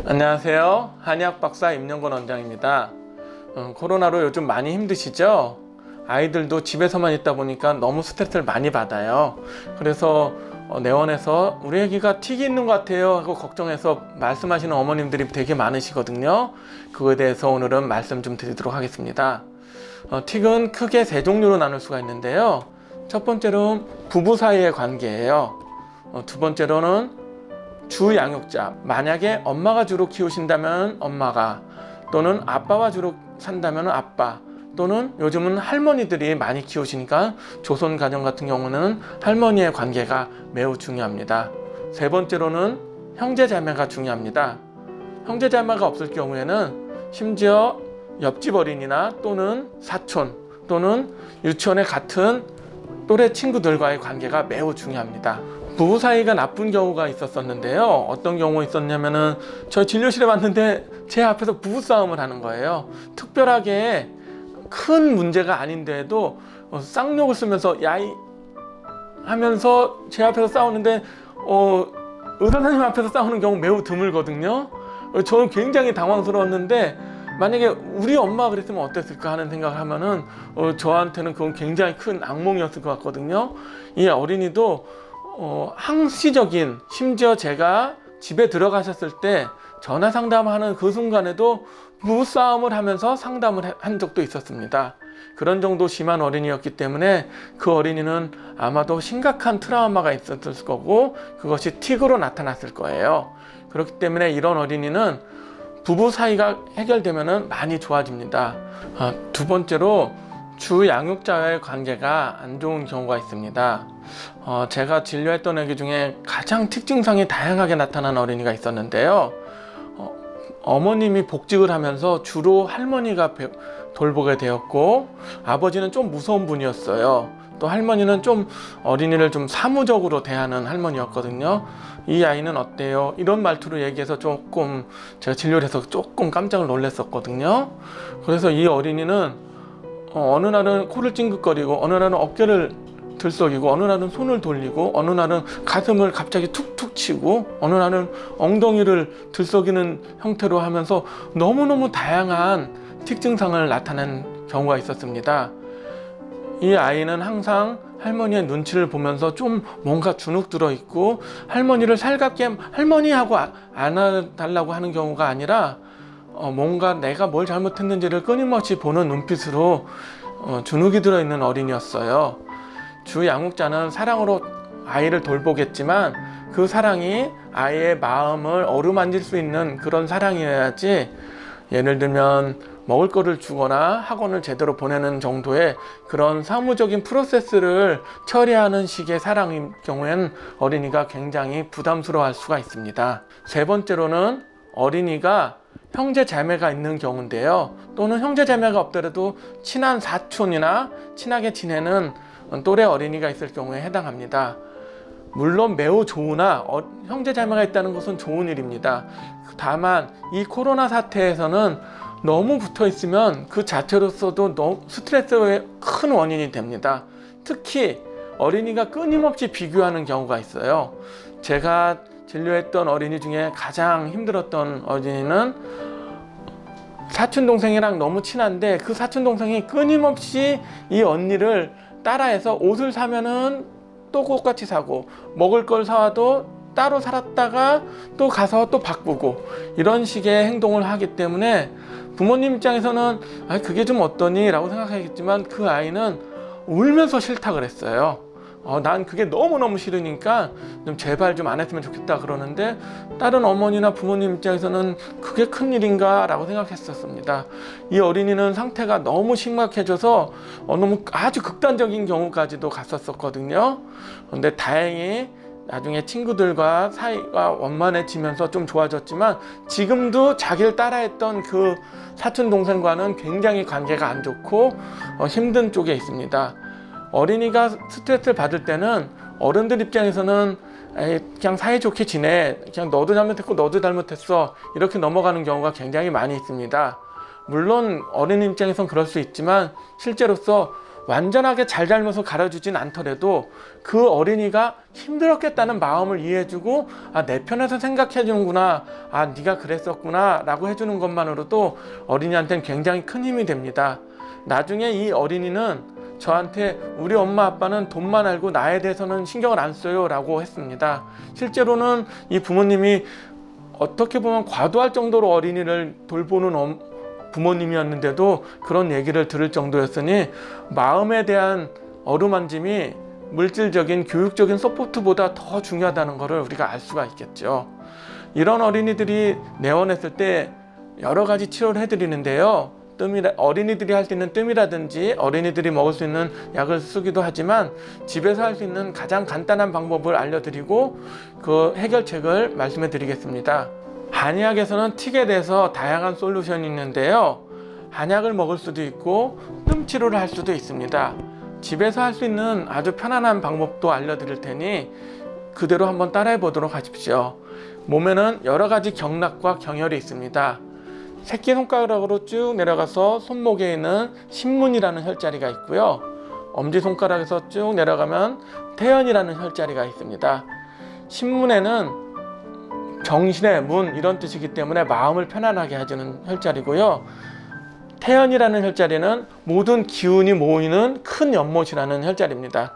안녕하세요. 한의학박사 임영건 원장입니다. 코로나로 요즘 많이 힘드시죠? 아이들도 집에서만 있다 보니까 너무 스트레스를 많이 받아요. 그래서 내원에서 우리 애기가 틱이 있는 것 같아요 하고 걱정해서 말씀하시는 어머님들이 되게 많으시거든요. 그거에 대해서 오늘은 말씀 좀 드리도록 하겠습니다. 틱은 크게 세 종류로 나눌 수가 있는데요. 첫 번째로는 부부 사이의 관계예요. 두 번째로는 주 양육자, 만약에 엄마가 주로 키우신다면 엄마가, 또는 아빠와 주로 산다면 아빠, 또는 요즘은 할머니들이 많이 키우시니까 조선 가정 같은 경우는 할머니의 관계가 매우 중요합니다. 세 번째로는 형제 자매가 중요합니다. 형제 자매가 없을 경우에는 심지어 옆집 어린이나 또는 사촌 또는 유치원의 같은 또래 친구들과의 관계가 매우 중요합니다. 부부 사이가 나쁜 경우가 있었었는데요. 어떤 경우 있었냐면은 저희 진료실에 왔는데 제 앞에서 부부싸움을 하는 거예요. 특별하게 큰 문제가 아닌데도 쌍욕을 쓰면서 야이 하면서 제 앞에서 싸우는데 의사 선생님 앞에서 싸우는 경우 매우 드물거든요. 저는 굉장히 당황스러웠는데 만약에 우리 엄마가 그랬으면 어땠을까 하는 생각을 하면은 저한테는 그건 굉장히 큰 악몽이었을 것 같거든요. 이 어린이도 항시적인, 심지어 제가 집에 들어가셨을 때 전화 상담하는 그 순간에도 부부싸움을 하면서 상담을 한 적도 있었습니다. 그런 정도 심한 어린이였기 때문에 그 어린이는 아마도 심각한 트라우마가 있었을 거고 그것이 틱으로 나타났을 거예요. 그렇기 때문에 이런 어린이는 부부 사이가 해결되면 많이 좋아집니다. 두 번째로 주 양육자와의 관계가 안 좋은 경우가 있습니다. 제가 진료했던 애기 중에 가장 틱 증상이 다양하게 나타난 어린이가 있었는데요. 어머님이 복직을 하면서 주로 할머니가 돌보게 되었고 아버지는 좀 무서운 분이었어요. 또 할머니는 좀 어린이를 좀 사무적으로 대하는 할머니였거든요. 이 아이는 어때요? 이런 말투로 얘기해서 조금 제가 진료를 해서 조금 깜짝 놀랐었거든요. 그래서 이 어린이는 어느 날은 코를 찡긋거리고 어느 날은 어깨를 들썩이고 어느 날은 손을 돌리고 어느 날은 가슴을 갑자기 툭툭 치고 어느 날은 엉덩이를 들썩이는 형태로 하면서 너무너무 다양한 틱 증상을 나타낸 경우가 있었습니다. 이 아이는 항상 할머니의 눈치를 보면서 좀 뭔가 주눅 들어 있고 할머니를 살갑게 할머니 하고 안아달라고 하는 경우가 아니라 뭔가 내가 뭘 잘못했는지를 끊임없이 보는 눈빛으로 주눅이 들어있는 어린이였어요. 주 양육자는 사랑으로 아이를 돌보겠지만 그 사랑이 아이의 마음을 어루만질 수 있는 그런 사랑이어야지, 예를 들면 먹을 거를 주거나 학원을 제대로 보내는 정도의 그런 사무적인 프로세스를 처리하는 식의 사랑인 경우에는 어린이가 굉장히 부담스러워할 수가 있습니다. 세 번째로는 어린이가 형제 자매가 있는 경우인데요. 또는 형제 자매가 없더라도 친한 사촌이나 친하게 지내는 또래 어린이가 있을 경우에 해당합니다. 물론 매우 좋으나 형제 자매가 있다는 것은 좋은 일입니다. 다만 이 코로나 사태에서는 너무 붙어 있으면 그 자체로서도 너무 스트레스의 큰 원인이 됩니다. 특히 어린이가 끊임없이 비교하는 경우가 있어요. 제가 진료했던 어린이 중에 가장 힘들었던 어린이는 사촌동생이랑 너무 친한데 그 사촌동생이 끊임없이 이 언니를 따라해서 옷을 사면은 또 똑같이 사고 먹을 걸 사와도 따로 살았다가 또 가서 또 바꾸고 이런 식의 행동을 하기 때문에 부모님 입장에서는 그게 좀 어떠니? 라고 생각하겠지만 그 아이는 울면서 싫다 그랬어요. 난 그게 너무너무 싫으니까 좀 제발 좀 안 했으면 좋겠다 그러는데 다른 어머니나 부모님 입장에서는 그게 큰일인가 라고 생각했었습니다. 이 어린이는 상태가 너무 심각해져서 너무 아주 극단적인 경우까지도 갔었거든요. 근데 다행히 나중에 친구들과 사이가 원만해지면서 좀 좋아졌지만 지금도 자기를 따라했던 그 사촌 동생과는 굉장히 관계가 안 좋고 힘든 쪽에 있습니다. 어린이가 스트레스를 받을 때는 어른들 입장에서는 그냥 사이좋게 지내, 그냥 너도 잘못했고 너도 잘못했어 이렇게 넘어가는 경우가 굉장히 많이 있습니다. 물론 어린이 입장에선 그럴 수 있지만 실제로서 완전하게 잘잘못을 가르쳐주진 않더라도 그 어린이가 힘들었겠다는 마음을 이해해주고 내 편에서 생각해주는구나, 네가 그랬었구나 라고 해주는 것만으로도 어린이한테는 굉장히 큰 힘이 됩니다. 나중에 이 어린이는 저한테 우리 엄마 아빠는 돈만 알고 나에 대해서는 신경을 안 써요 라고 했습니다. 실제로는 이 부모님이 어떻게 보면 과도할 정도로 어린이를 돌보는 부모님이었는데도 그런 얘기를 들을 정도였으니 마음에 대한 어루만짐이 물질적인 교육적인 서포트보다 더 중요하다는 것을 우리가 알 수가 있겠죠. 이런 어린이들이 내원했을 때 여러 가지 치료를 해드리는데요. 어린이들이 할 수 있는 뜸이라든지 어린이들이 먹을 수 있는 약을 쓰기도 하지만 집에서 할 수 있는 가장 간단한 방법을 알려드리고 그 해결책을 말씀해 드리겠습니다. 한의학에서는 틱에 대해서 다양한 솔루션이 있는데요. 한약을 먹을 수도 있고 뜸 치료를 할 수도 있습니다. 집에서 할 수 있는 아주 편안한 방법도 알려드릴 테니 그대로 한번 따라해 보도록 하십시오. 몸에는 여러 가지 경락과 경혈이 있습니다. 새끼손가락으로 쭉 내려가서 손목에 있는 신문이라는 혈자리가 있고요. 엄지손가락에서 쭉 내려가면 태연이라는 혈자리가 있습니다. 신문에는 정신의 문 이런 뜻이기 때문에 마음을 편안하게 해주는 혈자리고요. 태연이라는 혈자리는 모든 기운이 모이는 큰 연못이라는 혈자리입니다.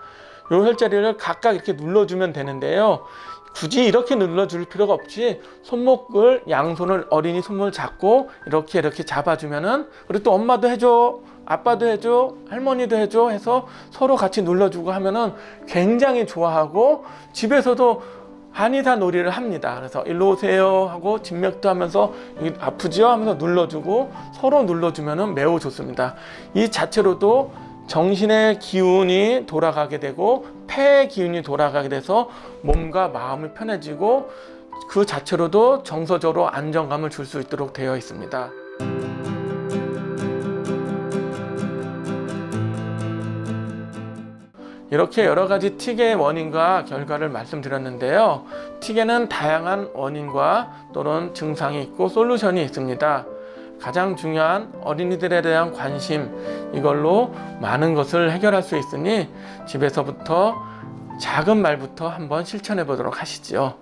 이 혈자리를 각각 이렇게 눌러주면 되는데요. 굳이 이렇게 눌러줄 필요가 없이 손목을 양손을 어린이 손목을 잡고 이렇게 잡아주면은 그리고 또 엄마도 해줘, 아빠도 해줘, 할머니도 해줘 해서 서로 같이 눌러주고 하면은 굉장히 좋아하고 집에서도 한의사 놀이를 합니다. 그래서 일로 오세요 하고 진맥도 하면서 아프지요 하면서 눌러주고 서로 눌러주면은 매우 좋습니다. 이 자체로도 정신의 기운이 돌아가게 되고 폐의 기운이 돌아가게 돼서 몸과 마음이 편해지고 그 자체로도 정서적으로 안정감을 줄 수 있도록 되어 있습니다. 이렇게 여러 가지 틱의 원인과 결과를 말씀드렸는데요. 틱에는 다양한 원인과 또는 증상이 있고 솔루션이 있습니다. 가장 중요한 어린이들에 대한 관심, 이걸로 많은 것을 해결할 수 있으니 집에서부터 작은 말부터 한번 실천해 보도록 하시죠.